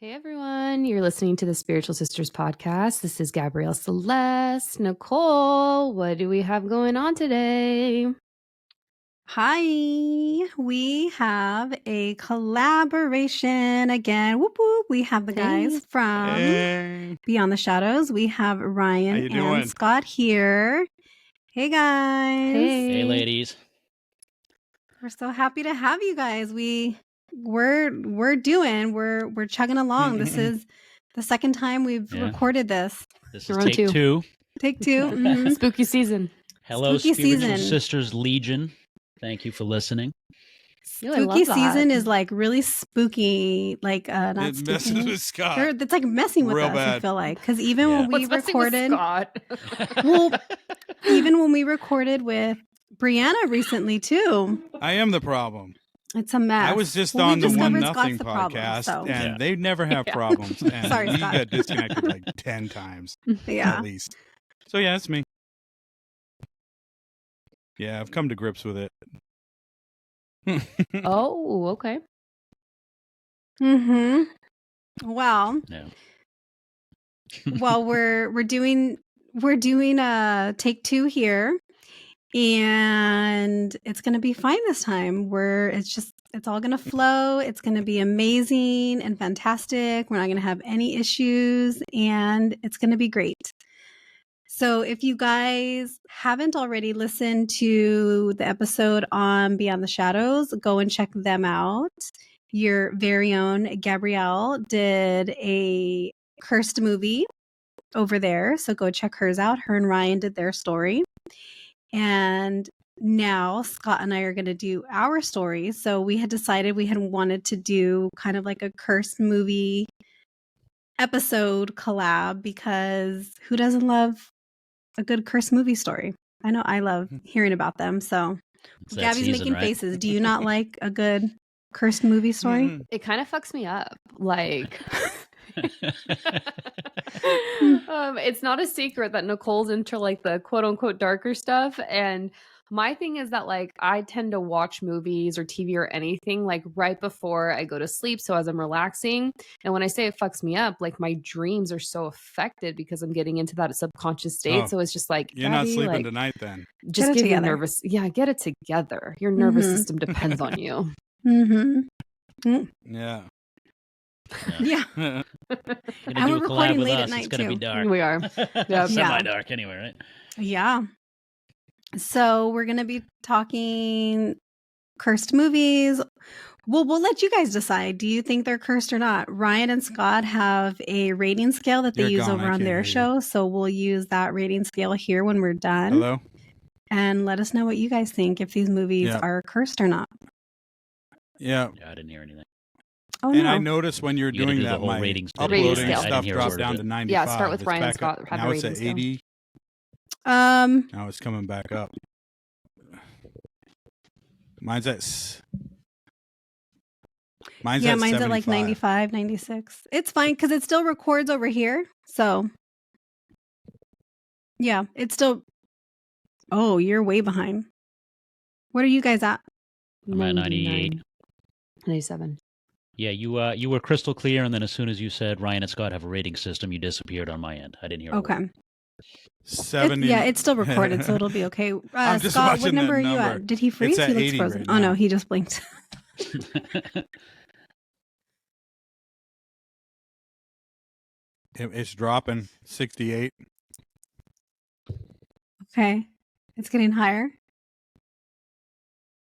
Hey everyone, you're listening to the Spiritual Sisters podcast. This is Gabrielle Celeste. Nichole, what do we have going on today? Hi, we have a collaboration again. Whoop whoop. We have the guys from Beyond the Shadows. We have Ryan and Scott here. Hey guys. Hey ladies. We're so happy to have you guys. We're chugging along. This is the second time we've recorded this. This is take two. Take two. Mm-hmm. Spooky season. Hello, Spooky Spiritual Sisters Legion. Thank you for listening. Spooky season is like really spooky, like not it spooky. messes with Scott. It's like messing with Real us. bad. I feel like because even when we What's recorded, Scott? well, even when we recorded with Brianna recently too, I am the problem. It's a mess. I was just on the One Nothing problem, podcast, and they never have problems. And Sorry, we Scott. got disconnected like 10 times, Yeah. at least. So yeah, it's me. Yeah, I've come to grips with it. Oh, okay. Mm-hmm. Well, No. well, we're doing take two here, and it's gonna be fine this time. It's all gonna flow. It's gonna be amazing and fantastic. We're not gonna have any issues, and it's gonna be great. So if you guys haven't already listened to the episode on Beyond the Shadows, go and check them out. Your very own Gabrielle did a cursed movie over there. So go check hers out. Her and Ryan did their story. And now Scott and I are going to do our story. So we had decided we had wanted to do kind of like a cursed movie episode collab because who doesn't love a good cursed movie story? I know I love hearing about them. So Gabby's making faces. Do you not like a good cursed movie story? It kind of fucks me up. Like, it's not a secret that Nicole's into like the quote unquote darker stuff. And my thing is that like I tend to watch movies or TV or anything like right before I go to sleep. So as I'm relaxing, and when I say it fucks me up, like my dreams are so affected because I'm getting into that subconscious state. Oh, so it's just like you're not sleeping tonight then. Just get you nervous. Yeah, get it together. Your nervous system depends on you. Mm-hmm. Yeah. Yeah. And we're recording late at night it's gonna be dark. We are. Yep. Semi-dark anyway, right? Yeah. So we're going to be talking cursed movies. We'll let you guys decide. Do you think they're cursed or not? Ryan and Scott have a rating scale that they use over on their show. So we'll use that rating scale here when we're done. Hello? And let us know what you guys think if these movies are cursed or not. Yeah. I didn't hear anything. Oh, and no. I noticed when you're doing that, my uploading stuff dropped down to 95. Yeah, start with Ryan and Scott. Now it's at 80. Now it's coming back up. Mine's at mine's at like 95, 96. It's fine because it still records over here. So yeah, it's still. Oh, you're way behind. What are you guys at? I'm at 98. 97. Yeah, you were crystal clear, and then as soon as you said Ryan and Scott have a rating system, you disappeared on my end. I didn't hear. Okay. 70. It's still recorded, so it'll be okay. Scott, what number are you at? Did he freeze? It's He at looks 80 frozen. right Oh no, now. he just blinked. It's dropping 68. Okay, it's getting higher.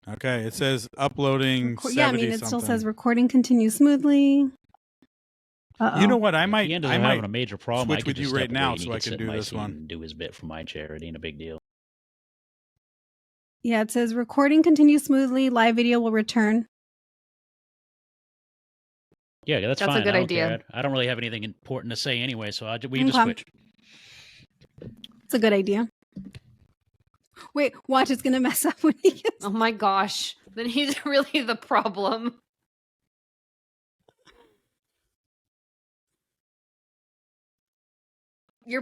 Okay, it says uploading 70 Yeah, I mean, it still says recording continues smoothly. You know what? I If might Ian doesn't having a major problem, switch I could with just you right step now away and so he I could can sit do in my this seat one. and do his bit from my chair. It ain't a big deal. Yeah, it says recording continues smoothly. Live video will return. Yeah, that's That's fine. a good I don't idea. care. I don't really have anything important to say anyway, so we can just switch. It's a good idea. Wait, watch, it's going to mess up when he gets... Oh my gosh. Then he's really the problem. You're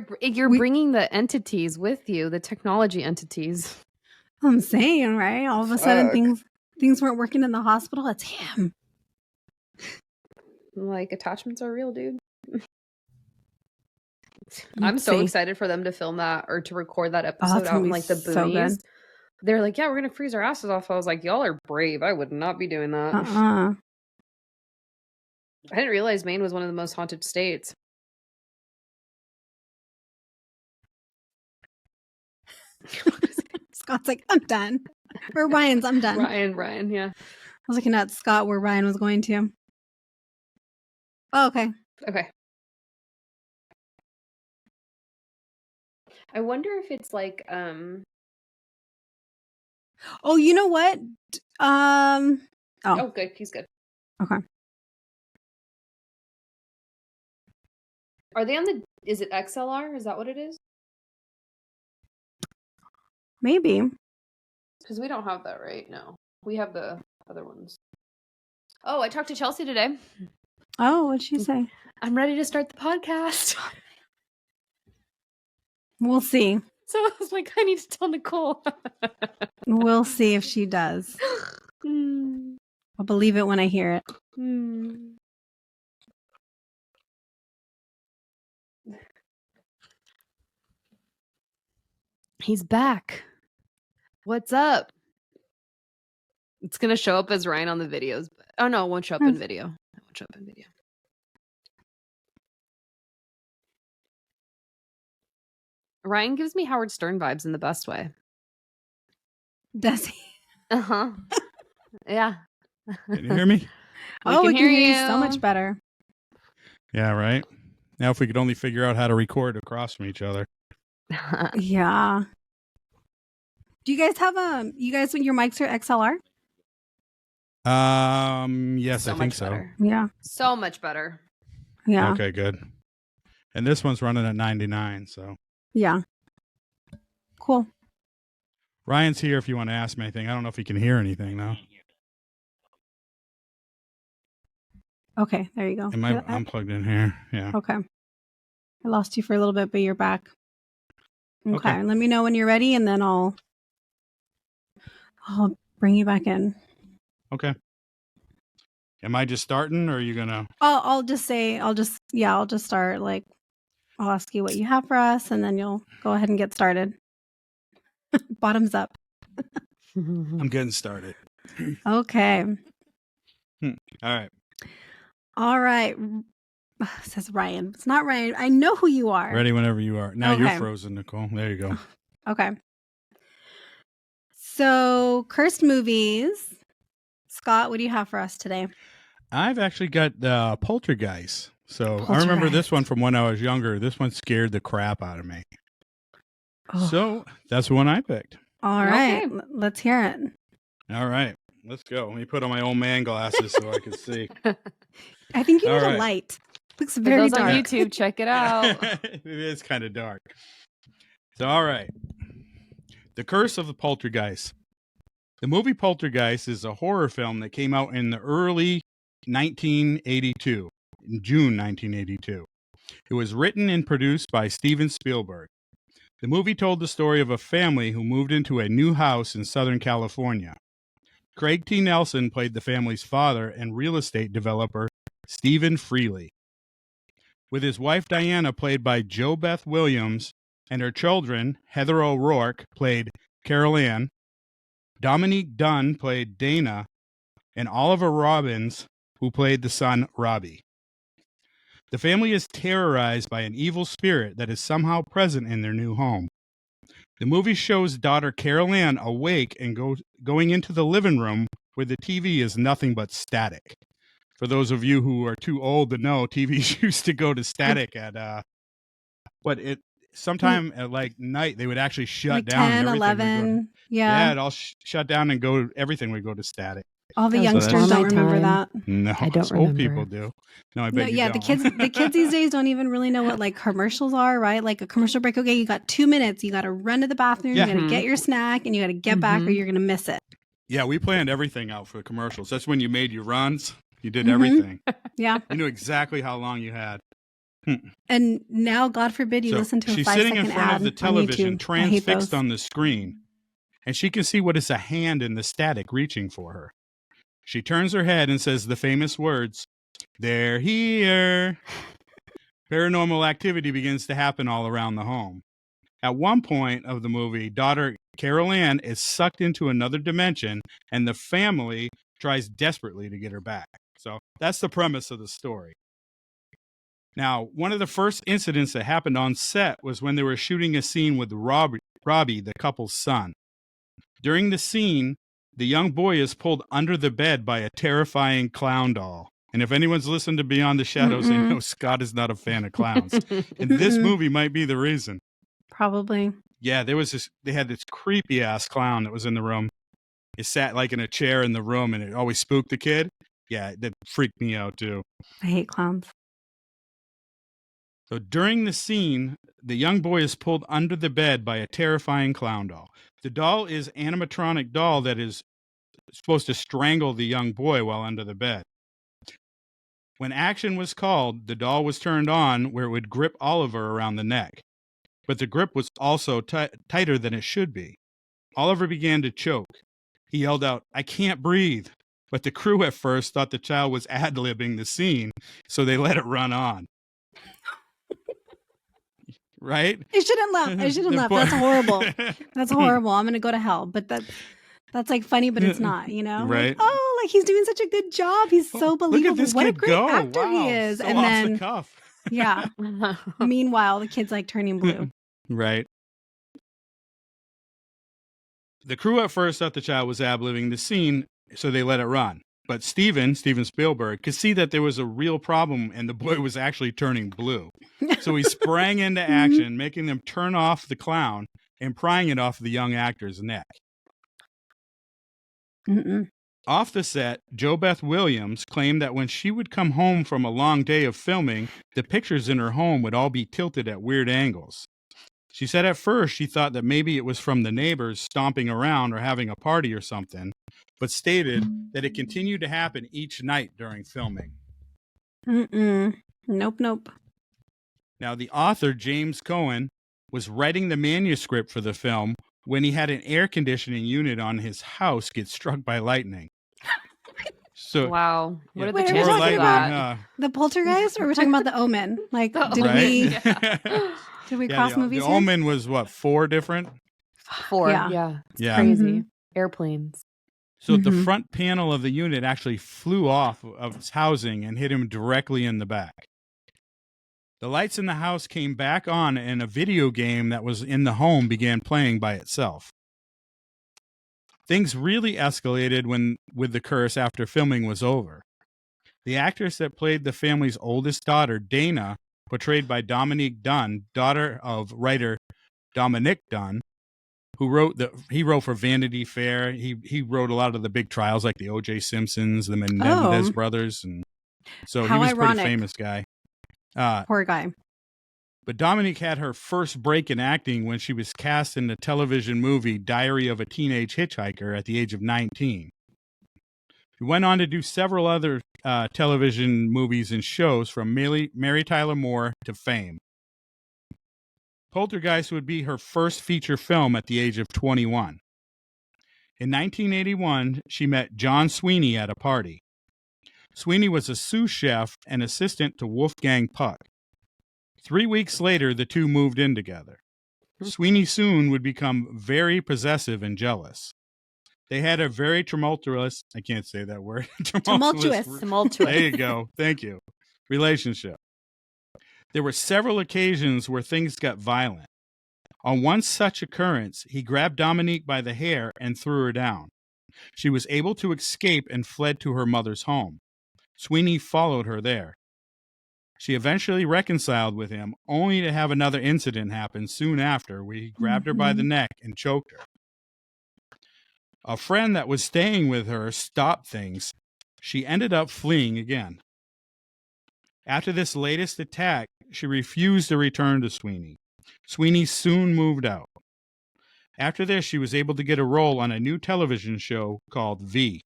bringing the entities with you, the technology entities. I'm saying, right? All of a sudden things weren't working in the hospital. It's him. Like, attachments are real, dude. I'm so excited for them to film that or to record that episode out in like the boonies. So they're like, yeah, we're gonna freeze our asses off. I was like, y'all are brave. I would not be doing that. I didn't realize Maine was one of the most haunted states. Scott's like, I'm done. Or Ryan's, I'm done. Ryan, yeah. I was looking at Scott where Ryan was going to. Oh, okay. Okay. I wonder if it's like Oh, you know what? Oh, good. He's good. Okay. Are they on the? Is it XLR? Is that what it is? Maybe. Because we don't have that, right? No, we have the other ones. Oh, I talked to Chelsea today. Oh, what'd she say? I'm ready to start the podcast. We'll see. So I was like, I need to tell Nichole. We'll see if she does. I'll believe it when I hear it. He's back. What's up? It's going to show up as Ryan on the videos. Oh, no, it won't show up in video. It won't show up in video. Ryan gives me Howard Stern vibes in the best way. Does he? Uh-huh. Yeah. Can you hear me? We can hear you so much better. Yeah, right. Now if we could only figure out how to record across from each other. Yeah. Do you guys have when your mics are XLR? Yes, I think so. Better. Yeah. So much better. Yeah. Okay, good. And this one's running at 99, so. Yeah. Cool. Ryan's here if you want to ask me anything. I don't know if he can hear anything now. Okay, there you go. I'm plugged in here. Yeah. Okay. I lost you for a little bit, but you're back. Okay. Let me know when you're ready, and then I'll bring you back in. Okay. Am I just starting, or are you gonna? I'll just start. Like, I'll ask you what you have for us, and then you'll go ahead and get started. Bottoms up. I'm getting started. Okay. All right. Says Ryan. It's not Ryan. I know who you are. Ready whenever you are. Now you're frozen, Nichole. There you go. Okay. So, cursed movies. Scott, what do you have for us today? I've actually got Poltergeist. So I remember this one from when I was younger. This one scared the crap out of me. Oh. So that's the one I picked. All right. Okay. Let's hear it. All right. Let's go. Let me put on my old man glasses so I can see. I think you need a light. Looks very dark. On YouTube, check it out. It is kind of dark. So, all right. The Curse of the Poltergeist. The movie Poltergeist is a horror film that came out in the early 1982, in June 1982. It was written and produced by Steven Spielberg. The movie told the story of a family who moved into a new house in Southern California. Craig T. Nelson played the family's father and real estate developer Stephen Freely. With his wife Diana, played by Jo Beth Williams, and her children, Heather O'Rourke, played Carol Ann, Dominique Dunn played Dana, and Oliver Robbins, who played the son Robbie. The family is terrorized by an evil spirit that is somehow present in their new home. The movie shows daughter Carol Ann awake and going into the living room where the TV is nothing but static. For those of you who are too old to know, TVs used to go to static at sometime at like night they would actually shut like down. 10, 11. Yeah, it all shut down and everything would go to static. All the youngsters don't remember that. No, I don't old people do. No, I bet you don't. the kids these days don't even really know what like commercials are, right? Like a commercial break. Okay, you got 2 minutes. You got to run to the bathroom. You got to get your snack, and you got to get back, or you're going to miss it. Yeah, we planned everything out for the commercials. That's when you made your runs. You did everything. Yeah, you knew exactly how long you had. And now, God forbid, you listen to a 5-second ad. She's sitting in front of the television, transfixed on the screen, and she can see what is a hand in the static reaching for her. She turns her head and says the famous words, They're here. Paranormal activity begins to happen all around the home. At one point of the movie, daughter Carol Ann is sucked into another dimension, and the family tries desperately to get her back. So that's the premise of the story. Now, one of the first incidents that happened on set was when they were shooting a scene with Robbie, the couple's son. During the scene, the young boy is pulled under the bed by a terrifying clown doll. And if anyone's listened to Beyond the Shadows, they know Scott is not a fan of clowns. And this movie might be the reason. Probably. Yeah, they had this creepy ass clown that was in the room. It sat like in a chair in the room and it always spooked the kid. Yeah, that freaked me out too. I hate clowns. So during the scene, the young boy is pulled under the bed by a terrifying clown doll. The doll is an animatronic doll that is supposed to strangle the young boy while under the bed. When action was called, the doll was turned on where it would grip Oliver around the neck. But the grip was also tighter than it should be. Oliver began to choke. He yelled out, "I can't breathe." But the crew at first thought the child was ad-libbing the scene, so they let it run on. Right? I shouldn't laugh. I shouldn't laugh. That's horrible. That's horrible. I'm going to go to hell. But that's like funny, but it's not, you know? Right. Like, oh, like he's doing such a good job. He's so believable. Look at this what kid a great go. actor Wow, he is. so and off then, the cuff. yeah. Meanwhile, the kid's like turning blue. Right. The crew at first thought the child was ad-libbing the scene, so they let it run. But Steven Spielberg, could see that there was a real problem and the boy was actually turning blue. So he sprang into action, making them turn off the clown and prying it off the young actor's neck. Off the set, Jo Beth Williams claimed that when she would come home from a long day of filming, the pictures in her home would all be tilted at weird angles. She said at first she thought that maybe it was from the neighbors stomping around or having a party or something, but stated that it continued to happen each night during filming. Nope. Now, the author, James Cohen, was writing the manuscript for the film when he had an air conditioning unit on his house get struck by lightning. So, wow. What are the Wait, are we chances of talking that? The Poltergeist, or we're talking about the Omen? Like, did Right? we cross movies The here? Omen was what, 4 different? 4. Yeah. Yeah. It's Yeah. crazy. Airplanes. So the front panel of the unit actually flew off of its housing and hit him directly in the back. The lights in the house came back on and a video game that was in the home began playing by itself. Things really escalated with the curse after filming was over. The actress that played the family's oldest daughter, Dana, portrayed by Dominique Dunn, daughter of writer Dominic Dunn, who wrote for Vanity Fair. He wrote a lot of the big trials like the O.J. Simpsons, the Menendez brothers, and so How he was a pretty ironic. famous guy. Poor guy. But Dominique had her first break in acting when she was cast in the television movie Diary of a Teenage Hitchhiker at the age of 19. She went on to do several other television movies and shows, from Mary Tyler Moore to Fame. Poltergeist would be her first feature film at the age of 21. In 1981, she met John Sweeney at a party. Sweeney was a sous chef and assistant to Wolfgang Puck. 3 weeks later, the two moved in together. Sweeney soon would become very possessive and jealous. They had a very tumultuous, I can't say that word. Tumultuous. There you go. Thank you. Relationship. There were several occasions where things got violent. On one such occurrence, he grabbed Dominique by the hair and threw her down. She was able to escape and fled to her mother's home. Sweeney followed her there. She eventually reconciled with him, only to have another incident happen soon after, where he grabbed her by the neck and choked her. A friend that was staying with her stopped things. She ended up fleeing again. After this latest attack, she refused to return to Sweeney. Sweeney soon moved out. After this, she was able to get a role on a new television show called V.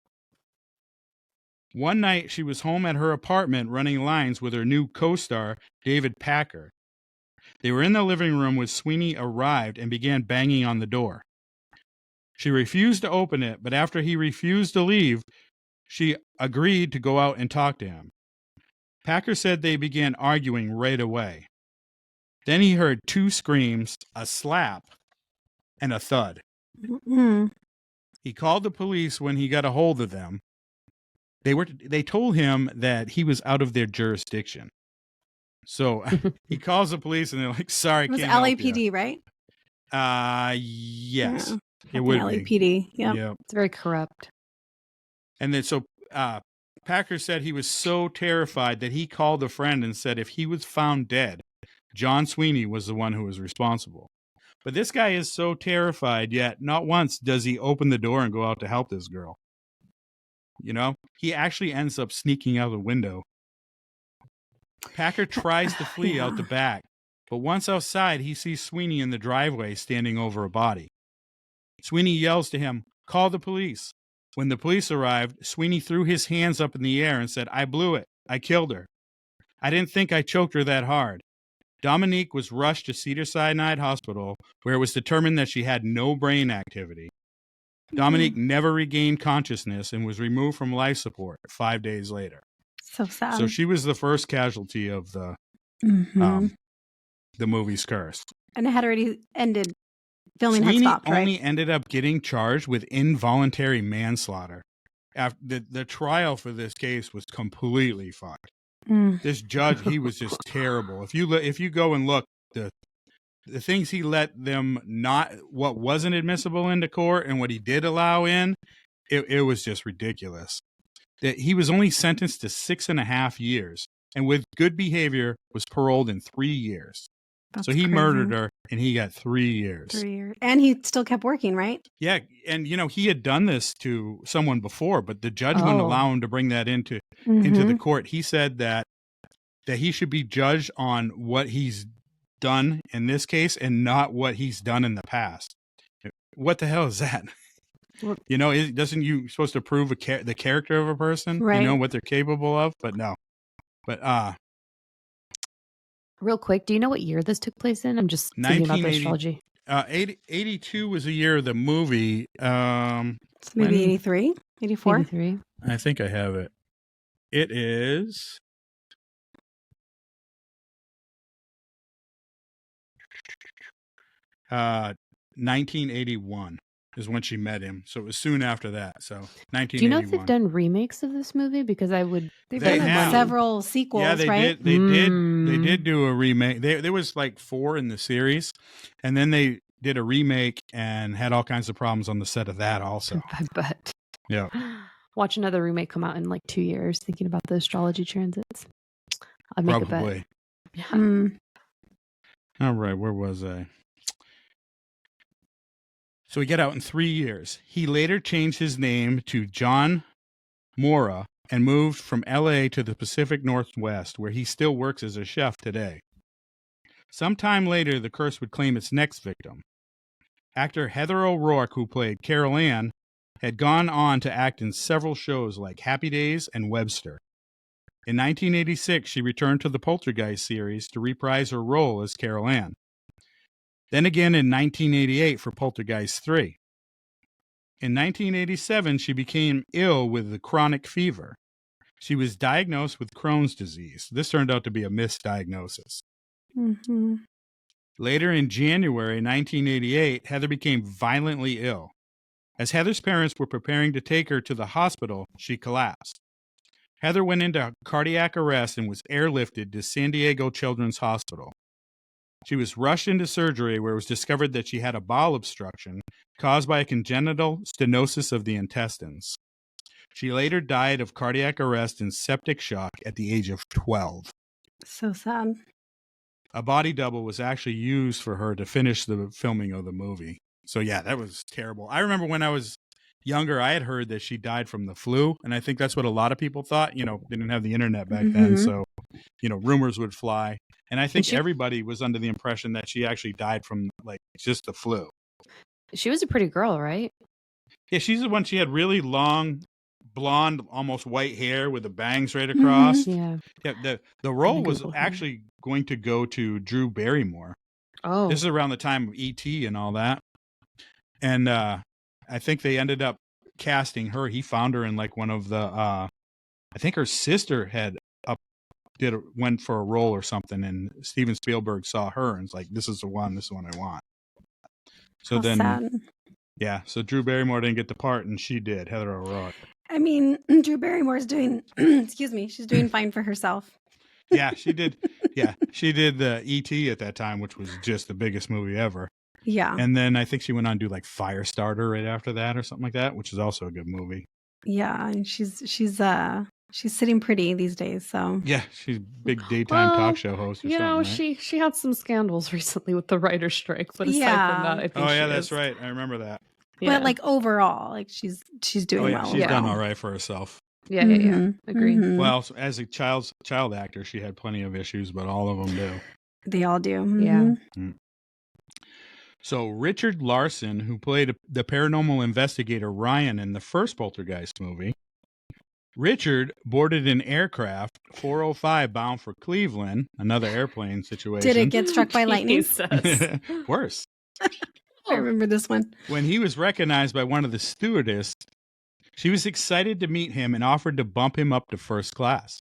One night, she was home at her apartment running lines with her new co-star, David Packer. They were in the living room when Sweeney arrived and began banging on the door. She refused to open it, but after he refused to leave, she agreed to go out and talk to him. Packer said they began arguing right away. Then he heard 2 screams, a slap, and a thud. Mm-mm. He called the police when he got a hold of them. They told him that he was out of their jurisdiction. So he calls the police and they're like, sorry, It was can't help LAPD, right? Yes. Yeah, It would be. LAPD. Yep. Yeah. It's very corrupt. And then so Packer said he was so terrified that he called a friend and said if he was found dead, John Sweeney was the one who was responsible. But this guy is so terrified, yet not once does he open the door and go out to help this girl. You know, he actually ends up sneaking out the window. Packer tries to flee out the back, but once outside, he sees Sweeney in the driveway standing over a body. Sweeney yells to him, call the police. When the police arrived, Sweeney threw his hands up in the air and said, I blew it. I killed her. I didn't think I choked her that hard. Dominique was rushed to Cedars-Sinai Hospital, where it was determined that she had no brain activity. Dominique never regained consciousness and was removed from life support 5 days later. So sad. So she was the first casualty of the movie's curse. And it had already ended. Filming Sweeney had stopped, right? only ended up getting charged with involuntary manslaughter. After the trial for this case was completely fucked. This judge, he was just terrible. If you go and look, the things he let them not, what wasn't admissible into court and what he did allow in, it was just ridiculous. That he was only sentenced to 6.5 years, and with good behavior was paroled in 3 years. So he murdered her, and he got 3 years. 3 years, and he still kept working, right? Yeah, and he had done this to someone before, but the judge wouldn't allow him to bring that into the court. He said that he should be judged on what he's done in this case and not what he's done in the past. What the hell is that? Doesn't you supposed to prove the character of a person? Right. What they're capable of? But no. But real quick, do you know what year this took place in? I'm just thinking about the astrology. 82 was the year of the movie. It's maybe 83, 84. 83. I think I have it. It is 1981 is when she met him. So it was soon after that. So 1981. Do you know if they've done remakes of this movie? Because They've They done have. several sequels, Yeah, they right? did. They did do a remake. There was like 4 in the series, and then they did a remake and had all kinds of problems on the set of that also. I bet. Yeah. Watch another remake come out in like 2 years, thinking about the astrology transits. I'd make a bet. Probably. Yeah. All right, where was I? So he got out in 3 years. He later changed his name to John Mora and moved from L.A. to the Pacific Northwest, where he still works as a chef today. Sometime later, the curse would claim its next victim. Actor Heather O'Rourke, who played Carol Ann, had gone on to act in several shows like Happy Days and Webster. In 1986, she returned to the Poltergeist series to reprise her role as Carol Ann. Then again in 1988 for Poltergeist 3. In 1987, she became ill with a chronic fever. She was diagnosed with Crohn's disease. This turned out to be a misdiagnosis. Later in January 1988, Heather became violently ill. As Heather's parents were preparing to take her to the hospital, she collapsed. Heather went into cardiac arrest and was airlifted to San Diego Children's Hospital. She was rushed into surgery where it was discovered that she had a bowel obstruction caused by a congenital stenosis of the intestines. She later died of cardiac arrest and septic shock at the age of 12. So sad. A body double was actually used for her to finish the filming of the movie. So yeah, that was terrible. I remember when I was younger, I had heard that she died from the flu, and I think that's what a lot of people thought. They didn't have the internet back then, so rumors would fly. And I think everybody was under the impression that she actually died from like just the flu. She was a pretty girl, right? Yeah, she's the one. She had really long, blonde, almost white hair with the bangs right across. Yeah. Yeah. The role was actually going to go to Drew Barrymore. Oh. This is around the time of E.T. and all that. And I think they ended up casting her. He found her in like one of the. I think her sister had went for a role or something, and Steven Spielberg saw her and was like, "This is the one I want." So How then, sad. yeah, so Drew Barrymore didn't get the part, and she did. Heather O'Rourke. I mean, Drew Barrymore's doing, excuse me, she's doing fine for herself. Yeah, she did. Yeah, she did the E.T. at that time, which was just the biggest movie ever. Yeah. And then I think she went on to do like Firestarter right after that or something like that, which is also a good movie. Yeah, and she's sitting pretty these days, so. Yeah, she's a big daytime talk show host or you know, something, right? she had some scandals recently with the writer's strike, but aside Yeah. from that, I think Oh yeah, she that's is. right. I remember that. Yeah. But like overall, like she's doing Oh yeah, well. she's Yeah. done all right for herself. yeah. Mhm, Agreed. mhm. Well, as a child actor, she had plenty of issues, but all of them do. They all do. Yeah. Mhm. So Richard Larson, who played the paranormal investigator Ryan in the first Poltergeist movie, Richard boarded an aircraft 405 bound for Cleveland, another airplane situation. Did it get struck by lightning? Jesus. Worse. I remember this one. When he was recognized by one of the stewardess, she was excited to meet him and offered to bump him up to first class.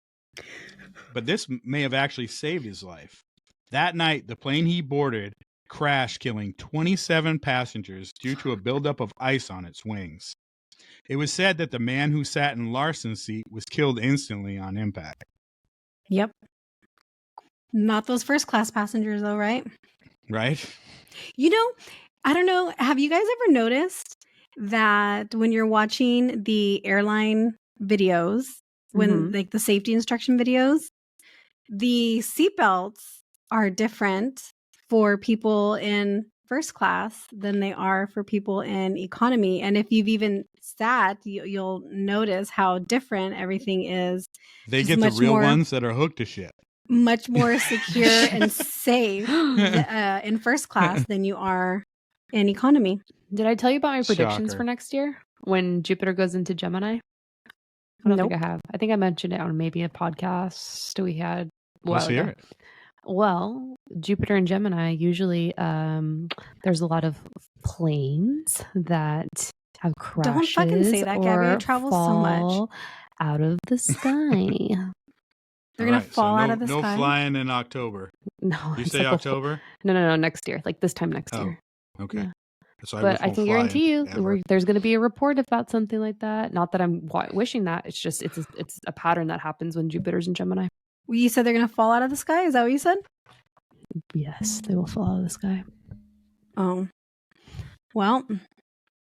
But this may have actually saved his life. That night, the plane he boarded crashed, killing 27 passengers due to a buildup of ice on its wings. It was said that the man who sat in Larson's seat was killed instantly on impact. Yep. Not those first class passengers though, right? Right? You know, I don't know. Have you guys ever noticed that when you're watching the airline videos, when like the safety instruction videos, the seatbelts are different for people in first class than they are for people in economy. And if you've even sat, you'll notice how different everything is. They Just get the much real more- ones that are hooked to shit. Much more secure and safe in first class than you are in economy. Did I tell you about my predictions Shocker. for next year when Jupiter goes into Gemini? I don't think I have. I think I mentioned it on maybe a podcast we had a while Let's hear ago. it. Well, Jupiter and Gemini usually there's a lot of planes that have crashes. Don't fucking say that, Gabby. I or travel so much. fall out of the sky. They're going to fall out of the no sky. No flying in October. No, You it's say like October? No, next year, like this time next year. Okay. Yeah. So But I can guarantee you, ever. there's going to be a report about something like that. Not that I'm wishing that. It's just it's a pattern that happens when Jupiter's in Gemini. Well, you said they're going to fall out of the sky? Is that what you said? Yes, they will fall out of the sky. Oh. Well,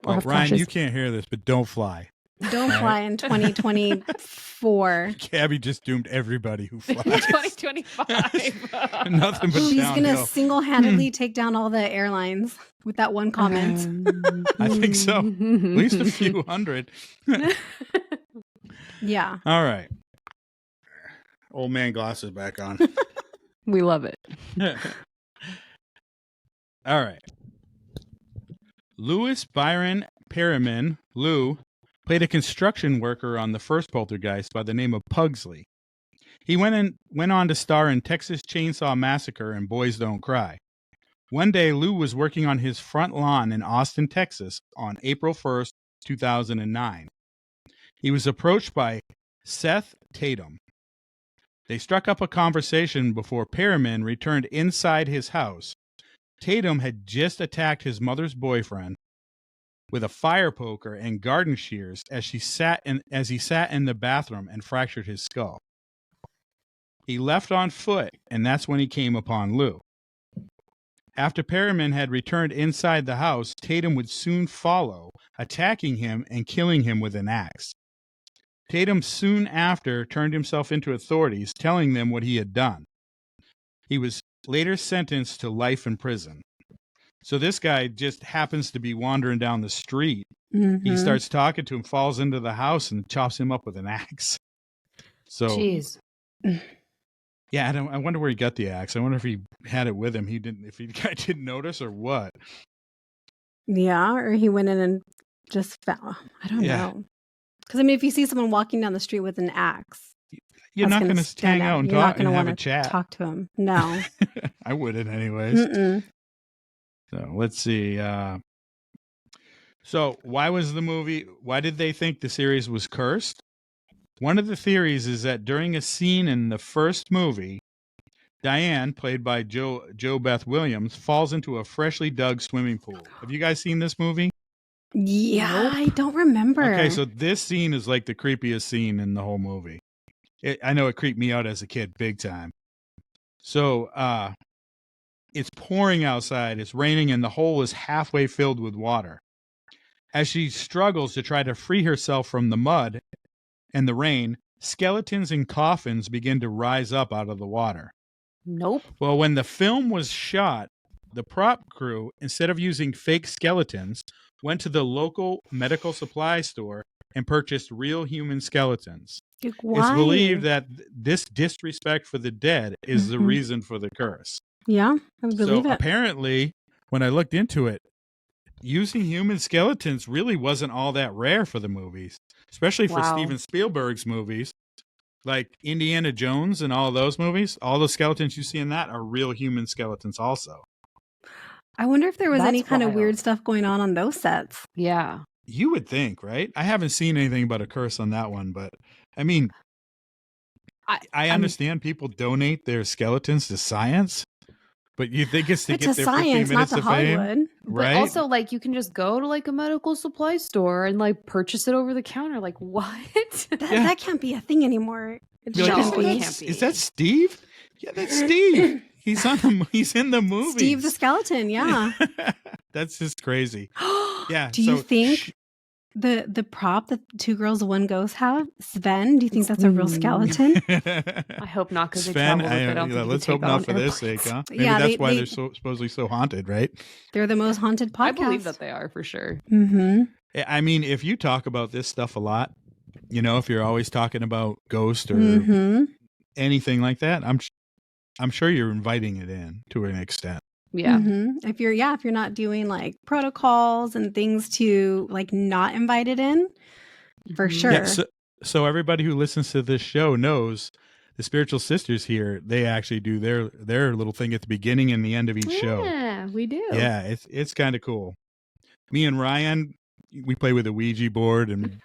Well, have Ryan, crashes. you can't hear this, but don't fly. don't fly in 2024. Gabby just doomed everybody who flies. 2025. Nothing but She's going to downhill. single-handedly take down all the airlines with that one comment. I think so. At least a few hundred. Yeah. All right. Old man glasses back on. We love it. All right. Louis Byron Perriman, Lou, played a construction worker on the first Poltergeist by the name of Pugsley. He went on to star in Texas Chainsaw Massacre and Boys Don't Cry. One day, Lou was working on his front lawn in Austin, Texas on April 1st, 2009. He was approached by Seth Tatum. They struck up a conversation before Perriman returned inside his house. Tatum had just attacked his mother's boyfriend with a fire poker and garden shears as he sat in the bathroom and fractured his skull. He left on foot, and that's when he came upon Lou. After Perriman had returned inside the house, Tatum would soon follow, attacking him and killing him with an axe. Tatum soon after turned himself into authorities, telling them what he had done. He was later sentenced to life in prison. So this guy just happens to be wandering down the street. Mm-hmm. He starts talking to him, falls into the house, and chops him up with an axe. So, Jeez. yeah, I wonder where he got the axe. I wonder if he had it with him. If the guy didn't notice or what. Yeah, or he went in and just fell. I don't know. Because, I mean, if you see someone walking down the street with an axe, you're not going to hang out and talk and have a chat. Talk to him. No. I wouldn't anyways. Mm-mm. So let's see. So why did they think the series was cursed? One of the theories is that during a scene in the first movie, Diane, played by Jo Beth Williams, falls into a freshly dug swimming pool. Have you guys seen this movie? Yeah, Nope. I don't remember. Okay, so this scene is like the creepiest scene in the whole movie. I know it creeped me out as a kid big time. So it's pouring outside, it's raining, and the hole is halfway filled with water. As she struggles to try to free herself from the mud and the rain, skeletons and coffins begin to rise up out of the water. Nope. Well, when the film was shot, the prop crew, instead of using fake skeletons, went to the local medical supply store and purchased real human skeletons. Why? It's believed that this disrespect for the dead is the reason for the curse. Yeah, I believe it. Apparently, when I looked into it, using human skeletons really wasn't all that rare for the movies, especially for Steven Spielberg's movies, like Indiana Jones and all those movies. All the skeletons you see in that are real human skeletons also. I wonder if there was any That's kind of wild. weird stuff going on those sets. Yeah. You would think, right? I haven't seen anything about a curse on that one, but I mean, I understand people donate their skeletons to science, but you think it's to But get to their science, 15 not minutes to of fame? Hollywood. Right? But also, like, you can just go to like a medical supply store and like purchase it over the counter. Like, what? That can't be a thing anymore. It You're like, shouldn't be. is that Steve? Yeah, that's Steve. He's in the movie. Steve the skeleton, yeah. That's just crazy. Yeah. Do you think the prop that Two Girls One Ghost have, Sven, do you think that's a real skeleton? I hope not, because they Sven, travel with it. I don't think you let's can hope take not on for their airplanes. sake, huh? Maybe Yeah, that's why they're supposedly so haunted, right? They're the most haunted podcast. I believe that they are for sure. Mm-hmm. I mean, if you talk about this stuff a lot, if you're always talking about ghosts or anything like that, I'm sure you're inviting it in to an extent. Yeah. Mm-hmm. If you're not doing like protocols and things to like not invite it in, for sure. Yeah, so everybody who listens to this show knows the spiritual sisters here, they actually do their little thing at the beginning and the end of each show. Yeah, we do. Yeah, it's kind of cool. Me and Ryan, we play with a Ouija board and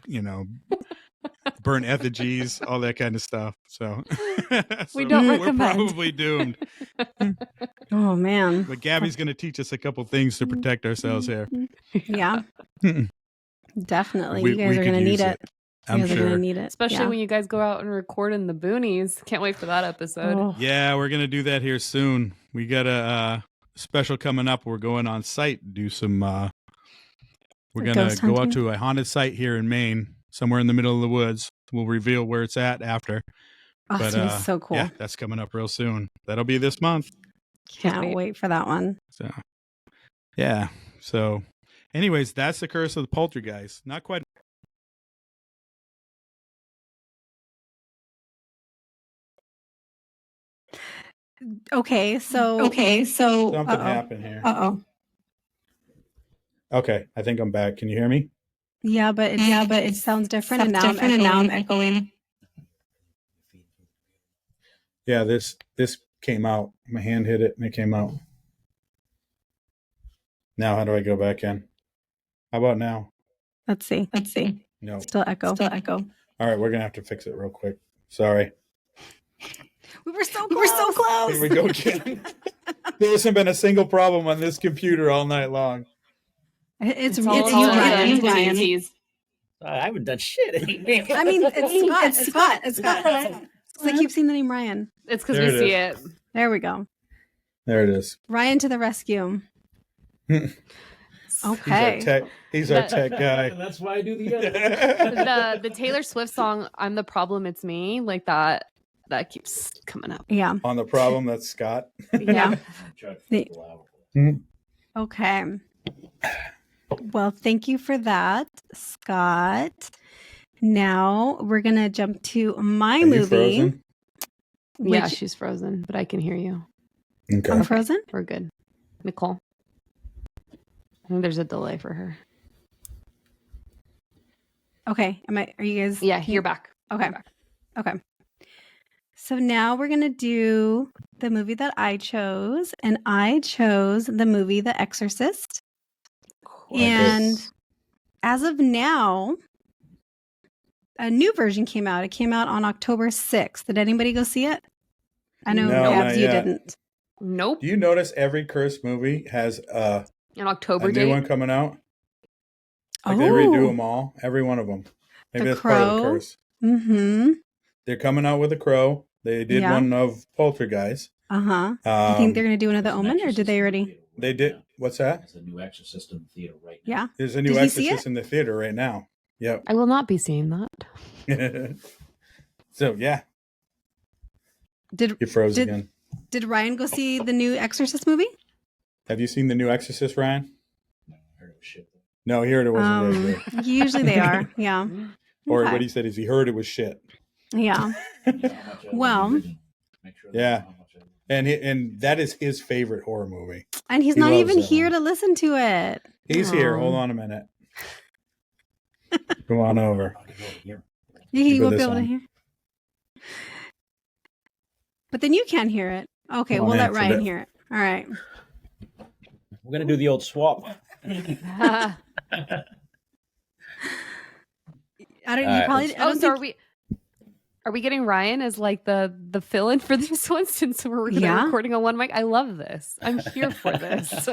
burn effigies, all that kind of stuff. So, We don't we're recommend. probably doomed. Oh man. But Gabby's going to teach us a couple things to protect ourselves here. Yeah. Definitely. We You guys are could going to use need it. I'm You guys are sure. going to need it. Especially when you guys go out and record in the boonies. Can't wait for that episode. Oh. Yeah, we're going to do that here soon. We got a special coming up. We're going on site, do some we're going to go out to a haunted site here in Maine, somewhere in the middle of the woods. We'll reveal where it's at after. Oh, But it's so cool. yeah, that's coming up real soon. That'll be this month. Can't wait for that one. So, yeah. So, anyways, that's the curse of the poltergeist. Not quite. Okay, so Something happened here. Okay, I think I'm back. Can you hear me? Yeah, but it sounds different, and now I'm echoing. Yeah, this came out. My hand hit it and it came out. Now, how do I go back in? How about now? Let's see. No. Still echo. All right, we're gonna have to fix it real quick. Sorry. We were so close. Here we go again. There hasn't been a single problem on this computer all night long. It's all you, Ryan. I haven't done shit. I mean, it's Scott. It's I keep seeing the name Ryan. It's because There we it see is. it. There we go. There it is. Ryan to the rescue. He's Okay. our tech guy. That's why I do the other. The Taylor Swift song "I'm the Problem, It's Me" like that keeps coming up. Yeah. On the problem, that's Scott. Yeah. Okay. Well, thank you for that, Scott. Now we're gonna jump to my Are you movie. frozen? Yeah, Which- she's frozen, but I can hear you. Okay. I'm frozen. We're good. Nichole. I think there's a delay for her. Okay. Are you guys? Yeah, you're back. Okay. You're back. Okay. So now we're going to do the movie that I chose, and I chose the movie The Exorcist. And as of now, a new version came out. It came out on October 6th. Did anybody go see it? I know, No, Gabs, not you yet. didn't. Nope. Do you notice every Curse movie has An October a new date. one coming out? Like they redo them all, every one of them. Maybe The that's part of the Crow. curse. Mm-hmm. They're coming out with a Crow. They did Yeah. one of Poltergeist. Uh-huh. Do you think they're going to do another Omen, or did they already? They did. What's that? There's a new Exorcist in the theater right now. Yeah. There's a new Did you see Exorcist in the theater right now. Yep. I will not be seeing that. So yeah, Did you froze again. Did Ryan go see the new Exorcist movie? Have you seen the new Exorcist, Ryan? No, I heard it was shit. No, he heard it wasn't very good. Usually they are. Yeah. Or Okay. what he said is he heard it was shit. Yeah. Well. Yeah. And that is his favorite horror movie. And he's He not loves even that here one. to listen to it. He's here. Aw. Hold on a minute. Come on over. He Put won't be this able to on. hear. But then you can hear it. Okay, Come on we'll in let for Ryan that. hear it. All right. We're gonna do the old swap. I don't. All You right, probably. I Oh, don't so think. are we getting Ryan as like the fill-in for this one since we're Yeah. recording on one mic? I love this. I'm here for this.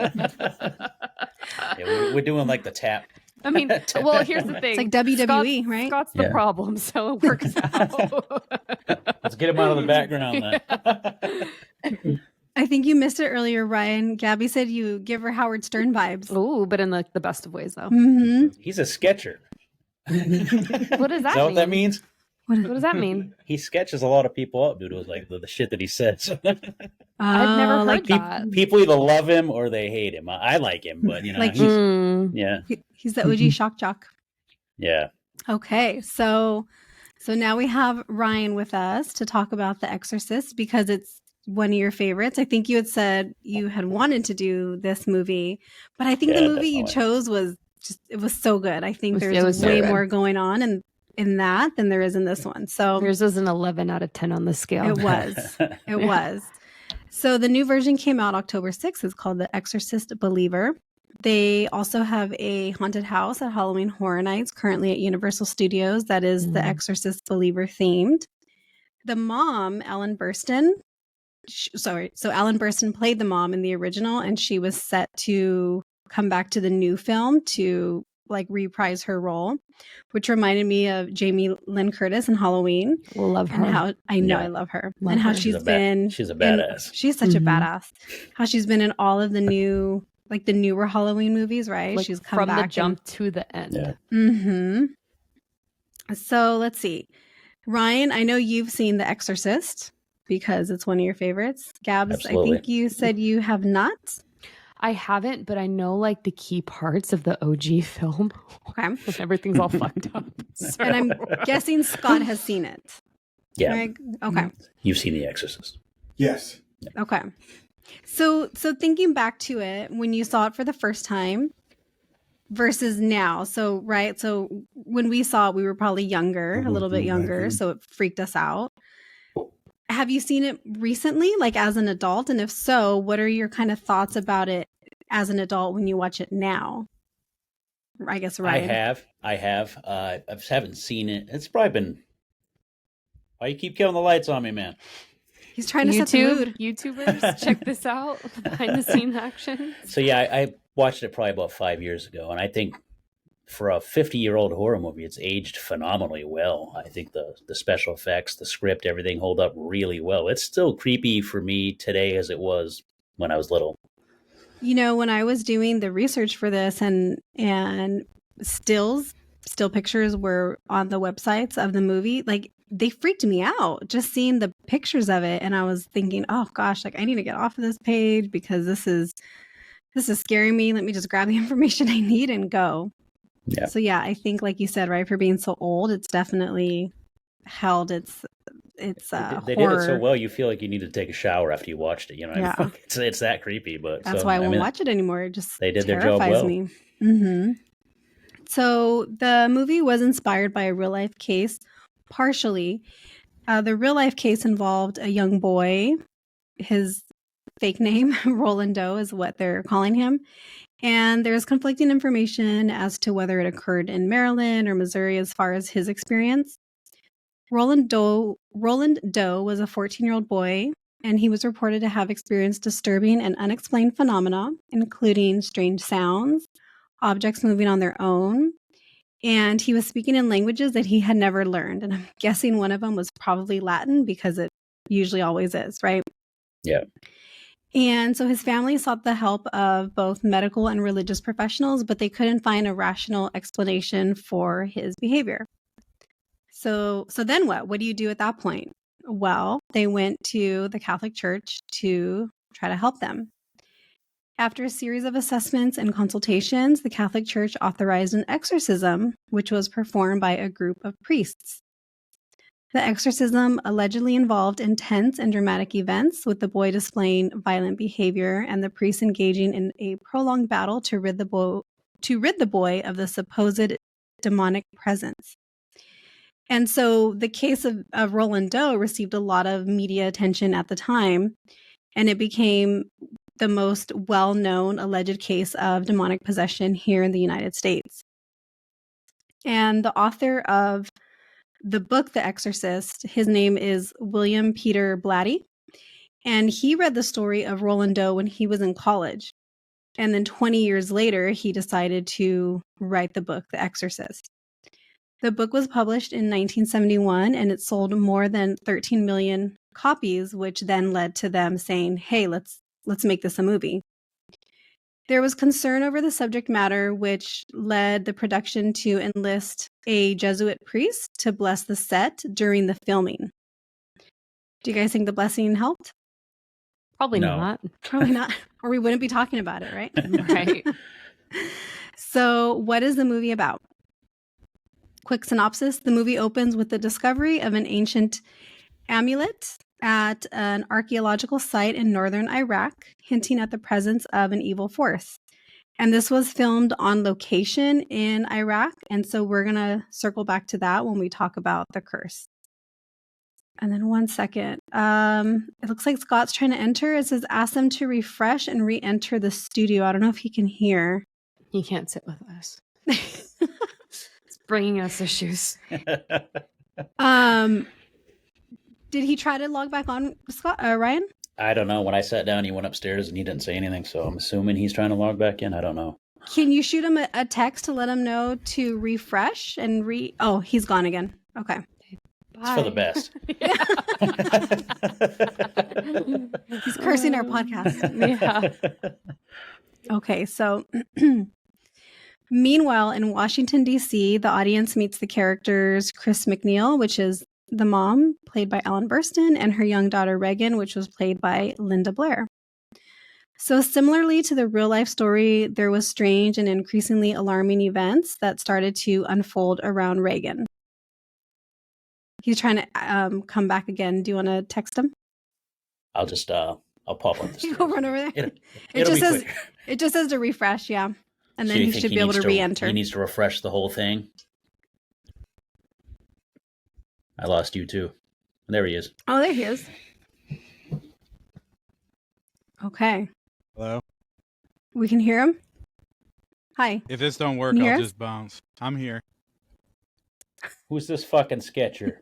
Yeah, we're doing like the tap. I mean, well, here's the thing. It's like WWE, right? Scott's the Yeah. problem, so it works out. Let's get him out of the background then. I think you missed it earlier, Ryan. Gabby said you give her Howard Stern vibes. Ooh, but in like the best of ways, though. Mm-hmm. He's a sketcher. What does Is that that what that mean? means? What does that mean? He sketches a lot of people up due to like the shit that he says. I've never heard like that. People either love him or they hate him. I like him, but you know, Like- he's, Mm. yeah, he's the OG shock jock. yeah. Okay, so now we have Ryan with us to talk about The Exorcist because it's one of your favorites. I think you had said you had wanted to do this movie, but I think the Yeah, movie you definitely. chose was it was so good. I think It there's was so way good. more going on in that than there is in this one. So Yours is an 11 out of 10 on the scale. it was. It was. So the new version came out October 6th. It's called The Exorcist Believer. They also have a haunted house at Halloween Horror Nights currently at Universal Studios that is The Mhm. Exorcist Believer themed. The mom, Ellen Burstyn, so Ellen Burstyn played the mom in the original, and she was set to come back to the new film to like reprise her role, which reminded me of Jamie Lynn Curtis in Halloween. Love her. And how I know Yeah. I love her Love and how her. she's a been she's a in- badass. she's such a Mhm. badass. How she's been in all of the new the newer Halloween movies, right? Like, She's come from back the jump to the end. Yeah. So let's see. Ryan, I know you've seen The Exorcist because it's one of your favorites. Gabs, Absolutely. I think you said you have not. I haven't, but I know like the key parts of the OG film. Okay. And everything's all fucked up. So- And I'm guessing Scott has seen it. Yeah, Right? Okay. you've seen The Exorcist. Yes. Okay. So thinking back to it when you saw it for the first time versus now. So right. So when we saw it, we were probably younger, a little bit younger. So it freaked us out. Have you seen it recently, like as an adult? And if so, what are your kind of thoughts about it as an adult when you watch it now? I guess Ryan. I have. I just haven't seen it. It's probably been. Why you keep killing the lights on me, man? He's trying to set the mood. YouTubers, check this out. Behind the scenes action. So yeah, I watched it probably about 5 years ago, and I think for a 50-year-old horror movie, it's aged phenomenally well. I think the special effects, the script, everything hold up really well. It's still creepy for me today as it was when I was little. You know, when I was doing the research for this and still pictures were on the websites of the movie, like they freaked me out just seeing the pictures of it. And I was thinking, oh gosh, like I need to get off of this page because this is scaring me. Let me just grab the information I need and go. Yeah. So yeah, I think like you said, right, for being so old, it's definitely held its They did it horror. so well, you feel like you need to take a shower after you watched it. You know, what I Yeah. mean? It's that creepy. But That's so, why I won't mean, watch it anymore. It just they did their job terrifies well. me. Mm-hmm. So the movie was inspired by a real life case, partially. The real life case involved a young boy. His fake name, Roland Doe, is what they're calling him. And there's conflicting information as to whether it occurred in Maryland or Missouri as far as his experience. Roland Doe was a 14-year-old boy, and he was reported to have experienced disturbing and unexplained phenomena, including strange sounds, objects moving on their own, and he was speaking in languages that he had never learned. And I'm guessing one of them was probably Latin, because it usually always is, right? Yeah. And so his family sought the help of both medical and religious professionals, but they couldn't find a rational explanation for his behavior. So then what? What do you do at that point? Well, they went to the Catholic Church to try to help them. After a series of assessments and consultations, the Catholic Church authorized an exorcism, which was performed by a group of priests. The exorcism allegedly involved intense and dramatic events, with the boy displaying violent behavior and the priest engaging in a prolonged battle to rid the boy of the supposed demonic presence. And so the case of Roland Doe received a lot of media attention at the time, and it became the most well-known alleged case of demonic possession here in the United States. And the author of the book, The Exorcist, his name is William Peter Blatty, and he read the story of Roland Doe when he was in college. And then 20 years later, he decided to write the book, The Exorcist. The book was published in 1971, and it sold more than 13 million copies, which then led to them saying, hey, let's make this a movie. There was concern over the subject matter, which led the production to enlist a Jesuit priest to bless the set during the filming. Do you guys think the blessing helped? Probably No. not. Probably not, or we wouldn't be talking about it, right? Right. So what is the movie about? Quick synopsis. The movie opens with the discovery of an ancient amulet at an archaeological site in northern Iraq, hinting at the presence of an evil force. And this was filmed on location in Iraq. And so we're going to circle back to that when we talk about the curse. And then one second. It looks like Scott's trying to enter. It says, ask them to refresh and re-enter the studio. I don't know if he can hear. He can't sit with us. It's bringing us issues. Did he try to log back on, Scott? Ryan? I don't know. When I sat down, he went upstairs and he didn't say anything. So I'm assuming he's trying to log back in. I don't know. Can you shoot him a text to let him know to refresh and Oh, he's gone again. Okay. It's for the best. He's cursing our podcast. Yeah. Okay, so meanwhile, in Washington, D.C., the audience meets the characters Chris McNeil, which is the mom, played by Ellen Burstyn, and her young daughter Reagan, which was played by Linda Blair. So similarly to the real-life story, there was strange and increasingly alarming events that started to unfold around Reagan. He's trying to come back again. Do you want to text him? I'll just I'll pop up the You go run over there. It'll It be just quick. It just says to refresh, yeah. And So then you he think should be able needs to re-enter. He needs to refresh the whole thing. I lost you too. There he is. Oh, there he is. Okay. Hello. We can hear him. Hi. If this don't work, Can you hear I'll us? just bounce. I'm here. Who's this fucking sketcher?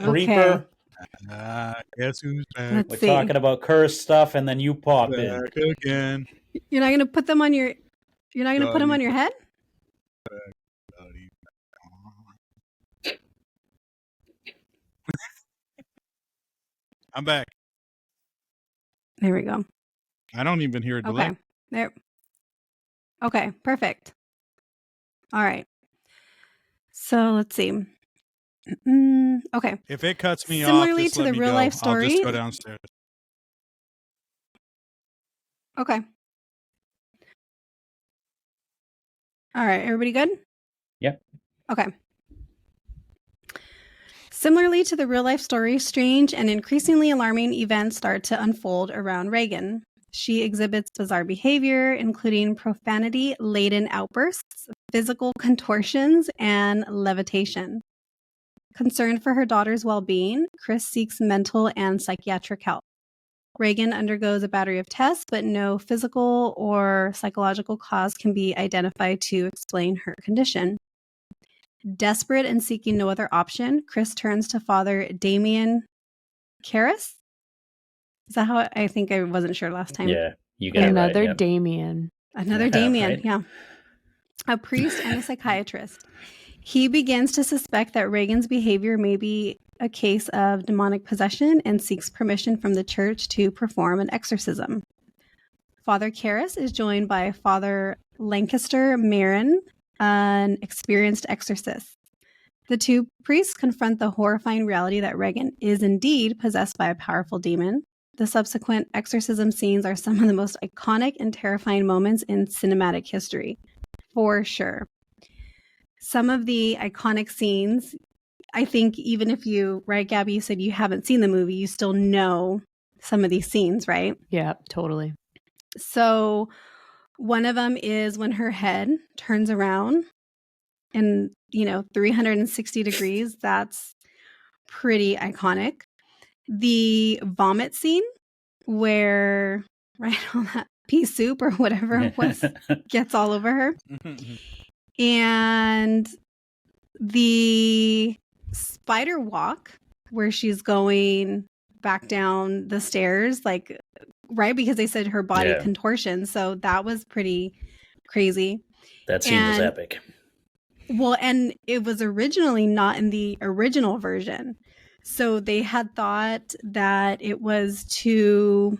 Reaper. Guess who's back? Let's We're see. talking about cursed stuff, and then you pop in. Back again. You're not going to put them on your. You're not going to put them on your head. I'm back. There we go. I don't even hear a delay. Okay. There. Okay. Perfect. All right. So let's see. Okay. If it cuts me Similarly off, just to let the me real go. life I'll story- just go downstairs. Okay. All right. Everybody good? Yep. Okay. Similarly to the real life story, strange and increasingly alarming events start to unfold around Reagan. She exhibits bizarre behavior, including profanity-laden outbursts, physical contortions, and levitation. Concerned for her daughter's well-being, Chris seeks mental and psychiatric help. Reagan undergoes a battery of tests, but no physical or psychological cause can be identified to explain her condition. Desperate and seeking no other option, Chris turns to Father Damien Karras. Is that how I think I wasn't sure last time? Yeah, you got Another it right. Yep. Damien. Another Damien, Right? yeah. A priest and a psychiatrist. He begins to suspect that Reagan's behavior may be a case of demonic possession and seeks permission from the church to perform an exorcism. Father Karras is joined by Father Lancaster Marin, an experienced exorcist. The two priests confront the horrifying reality that Reagan is indeed possessed by a powerful demon. The subsequent exorcism scenes are some of the most iconic and terrifying moments in cinematic history, for sure. Some of the iconic scenes, I think even if you, right, Gabby, you said you haven't seen the movie, you still know some of these scenes, right? Yeah, totally. So one of them is when her head turns around and, 360 degrees. That's pretty iconic. The vomit scene where, right, all that pea soup or whatever it was gets all over her. And the spider walk where she's going back down the stairs, like, right, because they said her body contortion. So that was pretty crazy. That scene was epic. Well, and it was originally not in the original version. So they had thought that it was too,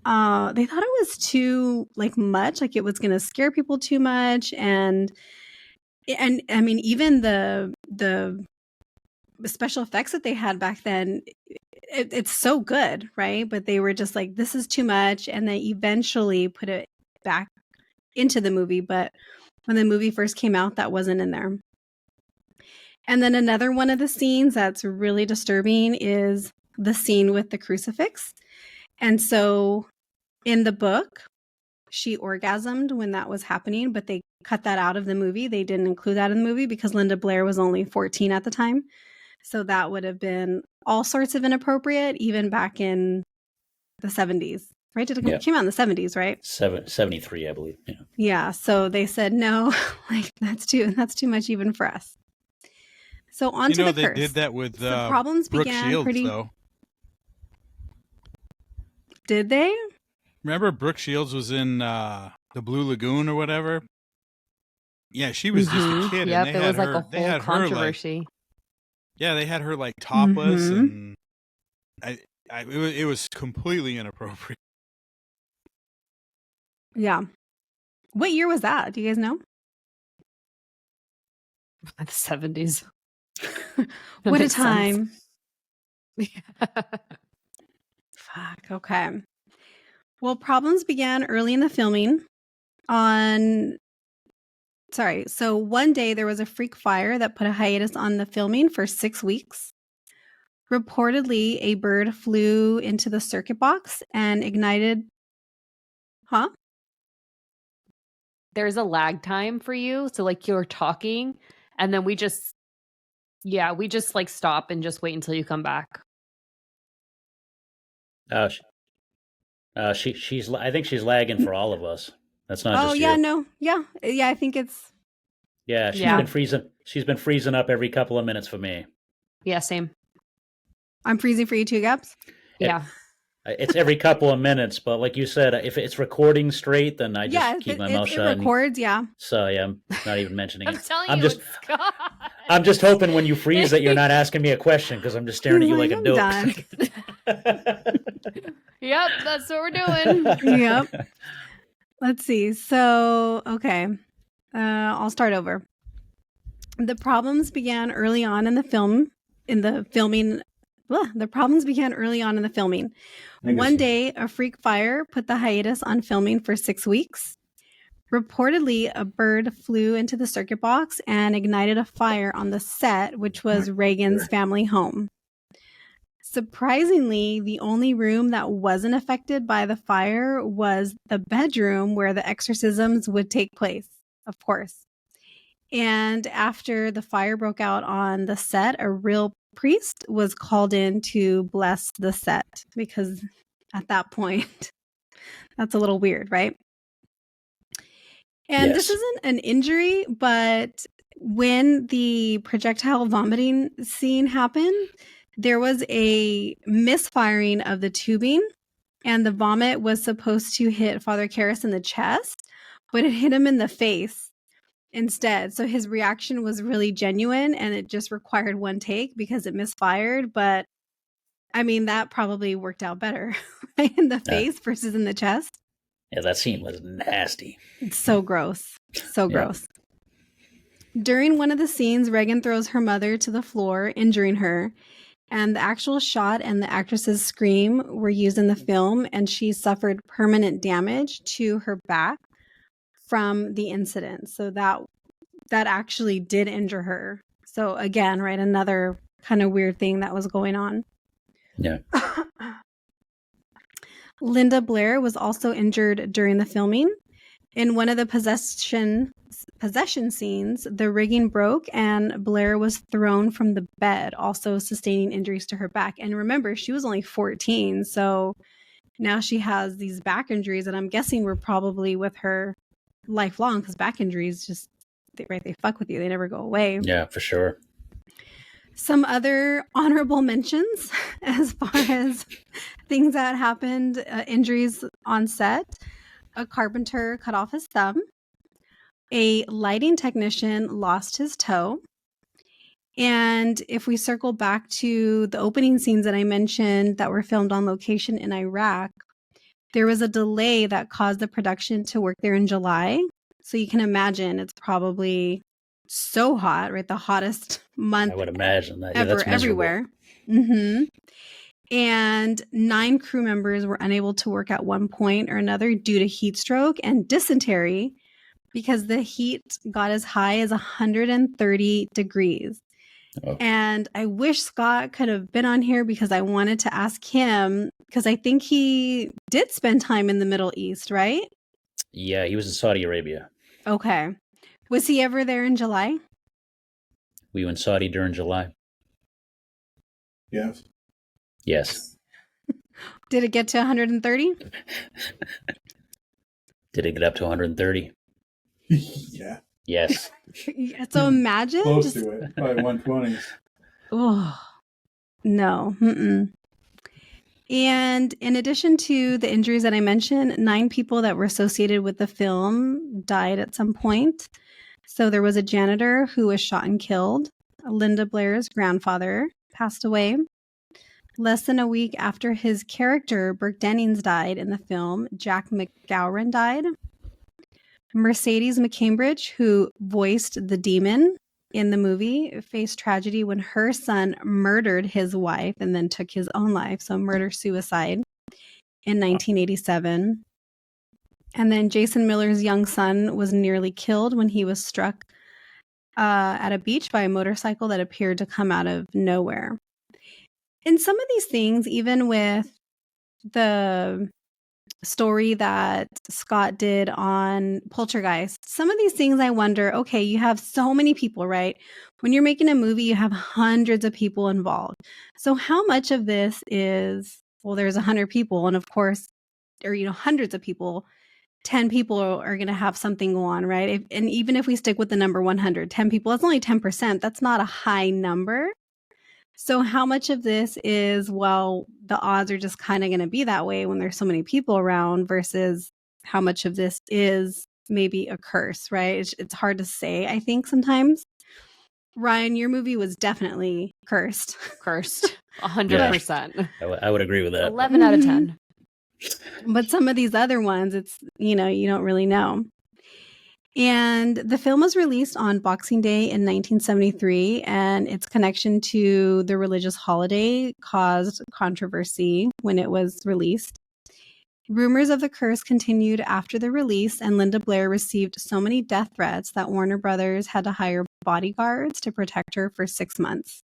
they thought it was too, like, much, like it was going to scare people too much. And I mean, even the special effects that they had back then, it's so good, right? But they were just like, this is too much. And they eventually put it back into the movie. But when the movie first came out, that wasn't in there. And then another one of the scenes that's really disturbing is the scene with the crucifix. And so in the book, she orgasmed when that was happening, but they cut that out of the movie. They didn't include that in the movie because Linda Blair was only 14 at the time. So that would have been all sorts of inappropriate, even back in the 70s, right? It came out in the 70s, right? 73, I believe. Yeah. Yeah. So they said, no, like that's too much even for us. So on to the they curse. did that with the problems Brooke began Shields, though. Did they? Remember Brooke Shields was in the Blue Lagoon or whatever? Yeah, she was just a kid. Yep, and it was like a whole controversy. They had her like topless, and it was completely inappropriate. Yeah. What year was that? Do you guys know? The 70s. What a time. Fuck, okay. Well, problems began early in the filming so one day there was a freak fire that put a hiatus on the filming for 6 weeks. Reportedly, a bird flew into the circuit box and ignited. Huh? There's a lag time for you. So like you're talking and then we just like stop and just wait until you come back. She's. I think she's lagging for all of us. That's not just you. Oh, yeah, no. Yeah. Yeah, I think it's... Yeah, been freezing. She's been freezing up every couple of minutes for me. Yeah, same. I'm freezing for you too, Gabs? Yeah. It's every couple of minutes, but like you said, if it's recording straight, then I just keep my mouth shut. It records, yeah. So yeah, I'm not even mentioning it. Scott. I'm just hoping when you freeze that you're not asking me a question because I'm just staring at you like a dope. Yep, that's what we're doing. Yep. Let's see. So, okay. I'll start over. The problems began early on in the filming. The problems began early on in the filming. One day, a freak fire put the hiatus on filming for 6 weeks. Reportedly, a bird flew into the circuit box and ignited a fire on the set, which was Reagan's family home. Surprisingly, the only room that wasn't affected by the fire was the bedroom where the exorcisms would take place, of course. And after the fire broke out on the set, a real priest was called in to bless the set because at that point. That's a little weird, right? And this Yes. isn't an injury, but when the projectile vomiting scene happened, there was a misfiring of the tubing, and the vomit was supposed to hit Father Karras in the chest, but it hit him in the face instead. So his reaction was really genuine, and it just required one take because it misfired. But I mean, that probably worked out better right? In the face versus in the chest. Yeah, that scene was nasty. It's so gross. So Yeah. gross. During one of the scenes, Regan throws her mother to the floor, injuring her. And the actual shot and the actress's scream were used in the film, and she suffered permanent damage to her back from the incident. So that actually did injure her. So again, right, another kind of weird thing that was going on. Yeah. Linda Blair was also injured during the filming. In one of the possession scenes, the rigging broke and Blair was thrown from the bed, also sustaining injuries to her back. And remember, she was only 14, so now she has these back injuries, and I'm guessing were probably with her lifelong, because back injuries just, they fuck with you. They never go away. Yeah, for sure. Some other honorable mentions as far as things that happened, injuries on set. A carpenter cut off his thumb. A lighting technician lost his toe. And if we circle back to the opening scenes that I mentioned that were filmed on location in Iraq, there was a delay that caused the production to work there in July. So you can imagine it's probably so hot, right? The hottest month I would imagine that. Yeah, ever, that's miserable. everywhere. Mm-hmm. And 9 crew members were unable to work at one point or another due to heat stroke and dysentery because the heat got as high as 130 degrees. Oh. And I wish Scott could have been on here because I wanted to ask him, because I think he did spend time in the Middle East, right? Yeah, he was in Saudi Arabia. Okay. Was he ever there in July? We were in Saudi during July. Yes. Yes. Did it get to 130? Did it get up to 130? Yeah. Yes. So imagine. Close to it. Probably 120s. Oh, no. Mm-mm. And in addition to the injuries that I mentioned, 9 people that were associated with the film died at some point. So there was a janitor who was shot and killed. Linda Blair's grandfather passed away. Less than a week after his character, Burke Dennings, died in the film, Jack McGowran died. Mercedes McCambridge, who voiced the demon in the movie, faced tragedy when her son murdered his wife and then took his own life. So murder-suicide in 1987. And then Jason Miller's young son was nearly killed when he was struck at a beach by a motorcycle that appeared to come out of nowhere. And some of these things, even with the story that Scott did on Poltergeist, some of these things I wonder, okay, you have so many people, right? When you're making a movie, you have hundreds of people involved. So how much of this is, well, there's 100 people, and of course, or, hundreds of people, 10 people are going to have something go on, right? And even if we stick with the number 100, 10 people, that's only 10%. That's not a high number. So how much of this is, well, the odds are just kind of going to be that way when there's so many people around versus how much of this is maybe a curse, right? It's hard to say, I think, sometimes. Ryan, your movie was definitely cursed. Cursed. 100%. I would agree with that. 11 out of 10. But some of these other ones, it's, you don't really know. And the film was released on Boxing Day in 1973, and its connection to the religious holiday caused controversy when it was released. Rumors of the curse continued after the release, and Linda Blair received so many death threats that Warner Brothers had to hire bodyguards to protect her for 6 months.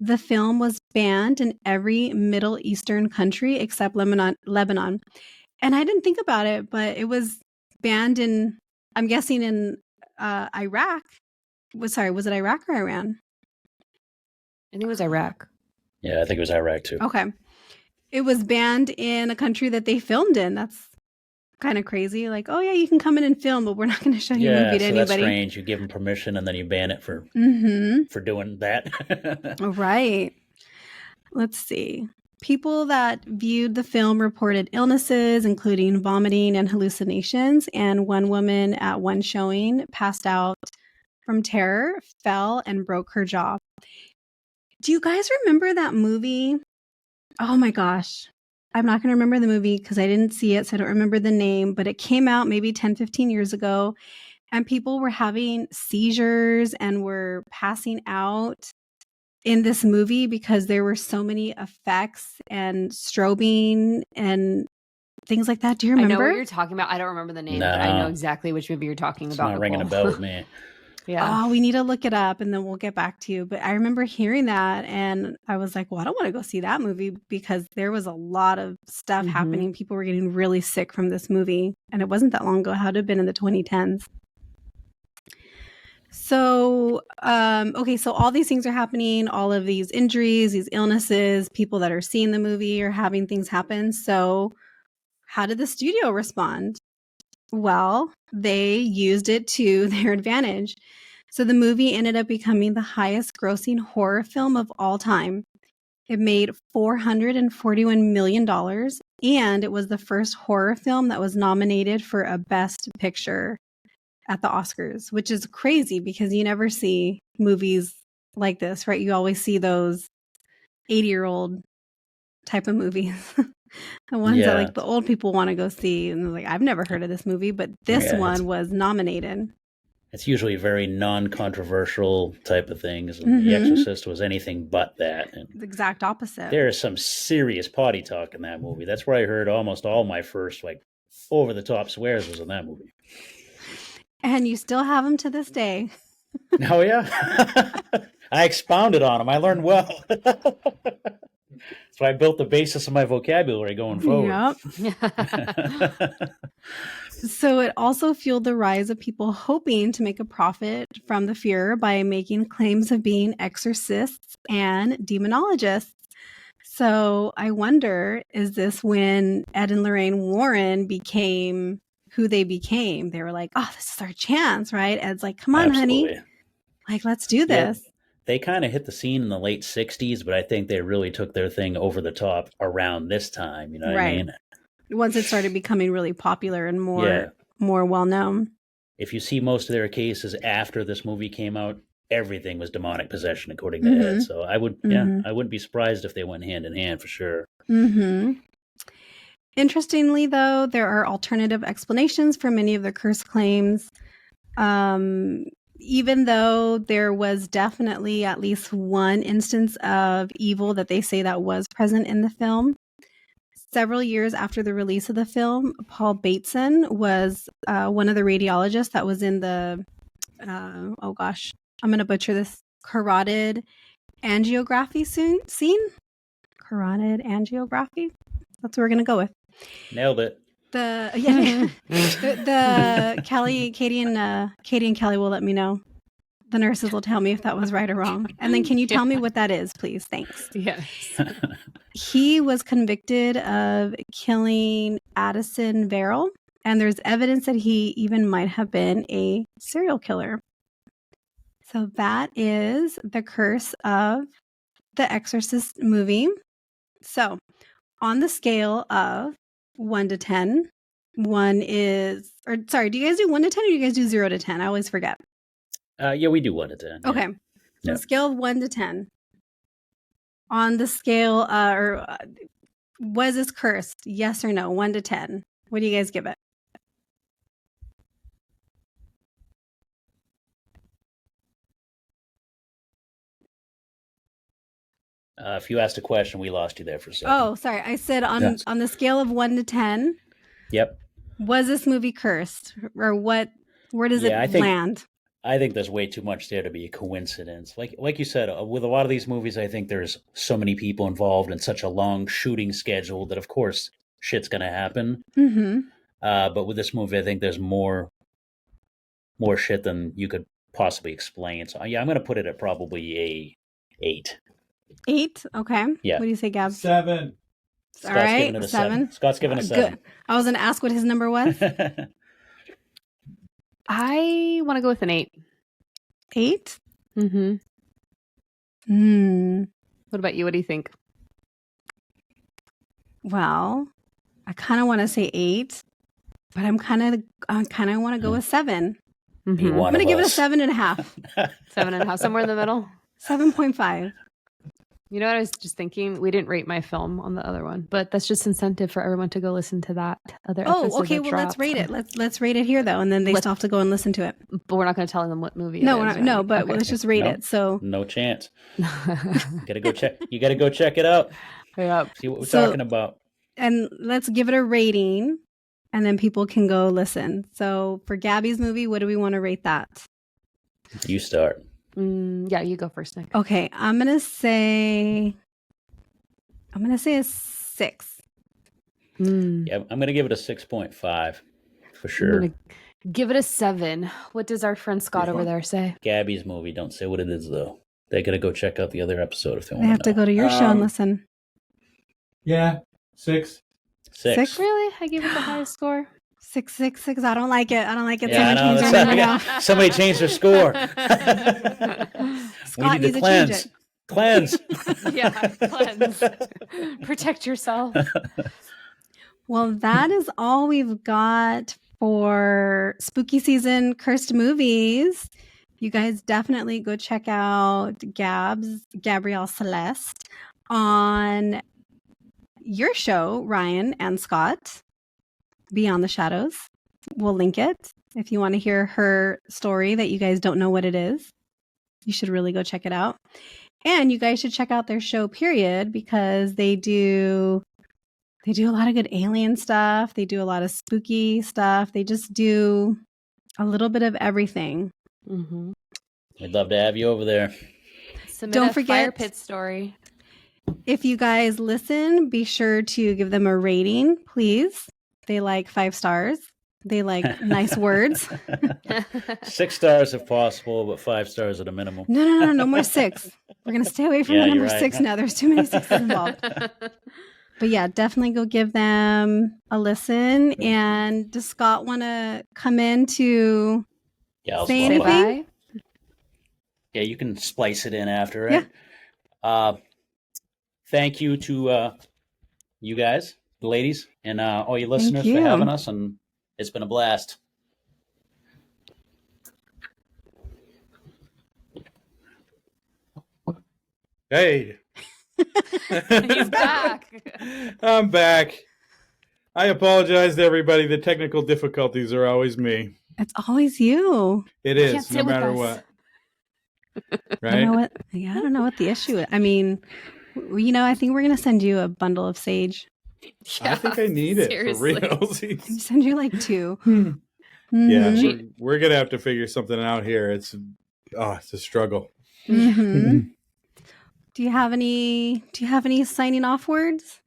The film was banned in every Middle Eastern country except Lebanon. And I didn't think about it, but it was banned in, I'm guessing, in Iraq. Was it Iraq or Iran? I think it was Iraq. Yeah, I think it was Iraq too. Okay. it was banned in a country that they filmed in. That's kind of crazy. Like, oh yeah, you can come in and film, but we're not going to show your Yeah, movie to so that's anybody. strange. You give them permission and then you ban it for doing that. Right. Let's see. People that viewed the film reported illnesses, including vomiting and hallucinations. And one woman at one showing passed out from terror, fell, and broke her jaw. Do you guys remember that movie? Oh my gosh. I'm not going to remember the movie because I didn't see it, so I don't remember the name, but it came out maybe 10, 15 years ago, and people were having seizures and were passing out in this movie because there were so many effects and strobing and things like that. Do you remember? I know what you're talking about. I don't remember the name, but I know exactly which movie you're talking about. It's not ringing a bell with me. Yeah. Oh, we need to look it up and then we'll get back to you. But I remember hearing that and I was like, well, I don't want to go see that movie because there was a lot of stuff happening. People were getting really sick from this movie. And it wasn't that long ago. It had to have been in the 2010s. So, okay, so all these things are happening, all of these injuries, these illnesses, people that are seeing the movie are having things happen. So how did the studio respond? Well, they used it to their advantage. So the movie ended up becoming the highest grossing horror film of all time. It made $441 million, and it was the first horror film that was nominated for a Best Picture at the Oscars, which is crazy because you never see movies like this, right? You always see those 80-year-old type of movies. The ones that like the old people want to go see. And like, I've never heard of this movie, but this one was nominated. It's usually very non-controversial type of things. And The Exorcist was anything but that. And the exact opposite. There is some serious potty talk in that movie. That's where I heard almost all my first like over-the-top swears was in that movie. And you still have them to this day. Oh, yeah? I expounded on them. I learned well. So I built the basis of my vocabulary going forward. Yep. So it also fueled the rise of people hoping to make a profit from the fear by making claims of being exorcists and demonologists. So I wonder, is this when Ed and Lorraine Warren became who they became? They were like, oh, this is our chance, right? Ed's like, come on, honey. Like, let's do this. Yeah. They kind of hit the scene in the late 60s, but I think they really took their thing over the top around this time. You know what I mean? Once it started becoming really popular and more well-known. If you see most of their cases after this movie came out, everything was demonic possession, according to Ed. So I would, I wouldn't be surprised if they went hand in hand for sure. Interestingly, though, there are alternative explanations for many of the curse claims. Even though there was definitely at least one instance of evil that they say that was present in the film. Several years after the release of the film, Paul Bateson was one of the radiologists that was in the, oh gosh, I'm going to butcher this, carotid angiography scene. Carotid angiography? That's what we're going to go with. Nailed it. The Katie and Kelly will let me know. The nurses will tell me if that was right or wrong. And then can you tell me what that is, please? Thanks. Yes. He was convicted of killing Addison Verrill, and there's evidence that he even might have been a serial killer. So that is the curse of the Exorcist movie. So on the scale of 1 to 10. 1 is, or sorry, do you guys do 1 to 10 or do you guys do 0 to 10? I always forget. Yeah, we do 1 to 10. Okay. Yeah. So the scale of 1 to 10. On the scale, was this cursed? Yes or no? 1 to 10. What do you guys give it? If you asked a question, we lost you there for a second. Oh, sorry. I said on the scale of 1 to 10. Yep. Was this movie cursed, or what? Where does it land? I think there's way too much there to be a coincidence. Like you said, with a lot of these movies, I think there's so many people involved and such a long shooting schedule that, of course, shit's going to happen. But with this movie, I think there's more shit than you could possibly explain. So yeah, I'm going to put it at probably a 8. 8? Okay. Yeah. What do you say, Gab? 7. All right, giving it a 7. 7. Scott's giving a 7. Good. I was going to ask what his number was. I want to go with an 8. 8? Mm-hmm. What about you? What do you think? Well, I kind of want to say 8, but I kind of want to go with 7. Mm-hmm. You I'm one going to of give it a us. 7.5. 7.5, somewhere in the middle. 7.5. You know what I was just thinking? We didn't rate my film on the other one, but that's just incentive for everyone to go listen to that other episode. Oh, okay. Well, let's rate it. Let's rate it here though, and then they still have to go and listen to it. But we're not going to tell them what movie. No, it we're is, not, no. right? But Okay. let's just rate No. it. So No chance. Gotta go check. You gotta go check it out. Yep. See what we're talking about. And let's give it a rating, and then people can go listen. So for Gabby's movie, what do we want to rate that? You start. Yeah, you go first, Nick. Okay, I'm gonna say a 6. Yeah, I'm gonna give it a 6.5 for I'm sure. gonna give it a 7. What does our friend Scott over there say? Gabby's movie. Don't say what it is though. They gotta go check out the other episode if they They want have to go to your show and listen. Yeah, 6. 6. Really? I give it the highest score. 666. I don't like it. I don't like it. Yeah, I know. Someone change their number now. Somebody changed their score. Scott we need needs to to change it. Cleanse. Yeah, cleanse. Protect yourself. Well, that is all we've got for spooky season cursed movies. You guys definitely go check out Gabrielle Celeste on your show, Ryan and Scott, Beyond the Shadows. We'll link it. If you want to hear her story that you guys don't know what it is, you should really go check it out. And you guys should check out their show, period, because they do a lot of good alien stuff. They do a lot of spooky stuff. They just do a little bit of everything. Mm-hmm. We'd love to have you over there. Don't forget Fire Pit story. If you guys listen, be sure to give them a rating, please. They like 5 stars. They like nice words. 6 stars if possible, but 5 stars at a minimum. No more 6. We're going to stay away from the number 6 now. There's too many 6s involved. But yeah, definitely go give them a listen. And does Scott want to come in to say anything? Bye. Yeah, you can splice it in after, right? Yeah. Thank you to you guys, the ladies, and all you listeners for having us, and it's been a blast. Hey. He's back. I'm back. I apologize to everybody. The technical difficulties are always me. It's always you. It Can't is, sit no with matter us. what. I Right? don't know what. Yeah, I don't know what the issue is. I mean, I think we're gonna send you a bundle of sage. I think I need it seriously. for real. Send you like 2. Yeah, Mhm. we're gonna have to figure something out here. It's a struggle. Mhm. Do you have any signing off words?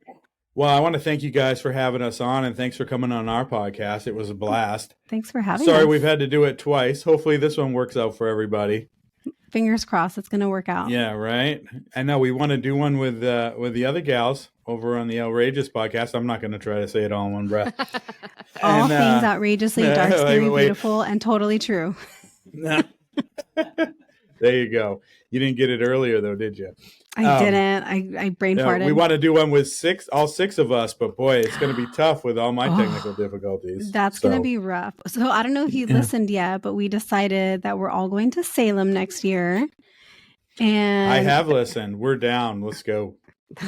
Well, I want to thank you guys for having us on, and thanks for coming on our podcast. It was a blast. Thanks for having Sorry us. we've had to do it twice. Hopefully this one works out for everybody. Fingers crossed it's going to work out. Yeah, right. I know we want to do one with the other gals over on the Outrageous podcast. I'm not going to try to say it all in one breath. All And, things outrageously dark, scary, wait. beautiful, and totally true. There you go. You didn't get it earlier though, did you? I didn't. I brain farted. We want to do one with all six of us, but boy, it's going to be tough with all my technical difficulties. That's going to be rough. So I don't know if you listened yet, but we decided that we're all going to Salem next year. And I have listened. We're down. Let's go.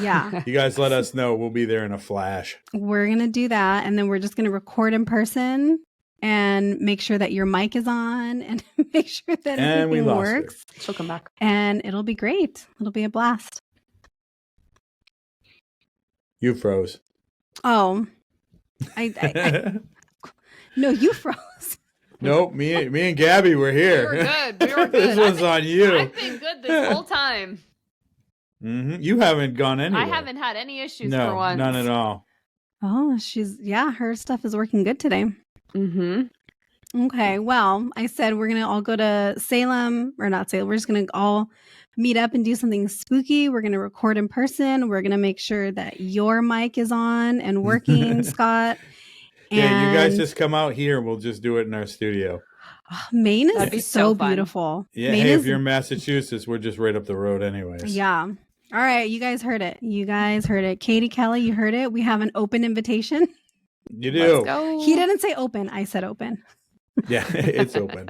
Yeah. You guys let us know. We'll be there in a flash. We're going to do that. And then we're just going to record in person and make sure that your mic is on and make sure that And we everything lost her. works. She'll come back. And it'll be great. It'll be a blast. You froze. Oh, I no, you froze. Nope. Me and Gabby were We here. were good. We were good. This was on you. I've been good this whole time. You haven't gone anywhere. I haven't had any issues for No, once. none at all. Oh, her stuff is working good today. Mm-hmm. Okay, well, I said we're going to all go to Salem, or not Salem. We're just going to all meet up and do something spooky. We're going to record in person. We're going to make sure that your mic is on and working, Scott. Yeah, you guys And just come out here. We'll just do it in our studio. Maine That'd be is so so fun. beautiful. Yeah, Maine hey, is, if you're in Massachusetts, we're just right up the road anyways. yeah. All right, you guys heard it. You guys heard it. Katie, Kelly, you heard it. We have an open invitation. You do. Let's go. He didn't say open. I said open. Yeah, it's open.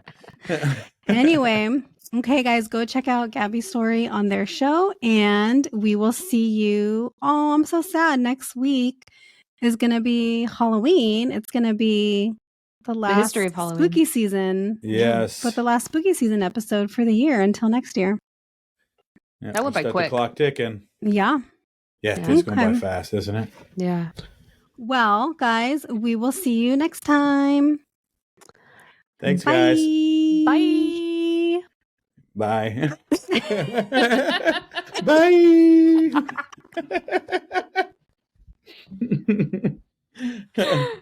Anyway, okay, guys, go check out Gabby's story on their show, and we will see you. Oh, I'm so sad. Next week is going to be Halloween. It's going to be the last history of Halloween. spooky season. Yes. But the last spooky season episode for the year until next year. Yeah, That went by start quick. the clock ticking. Yeah. Yeah, Yeah. it's going by Okay. fast, isn't it? Yeah. Well, guys, we will see you next time. Thanks, Bye. guys. Bye. Bye. Bye.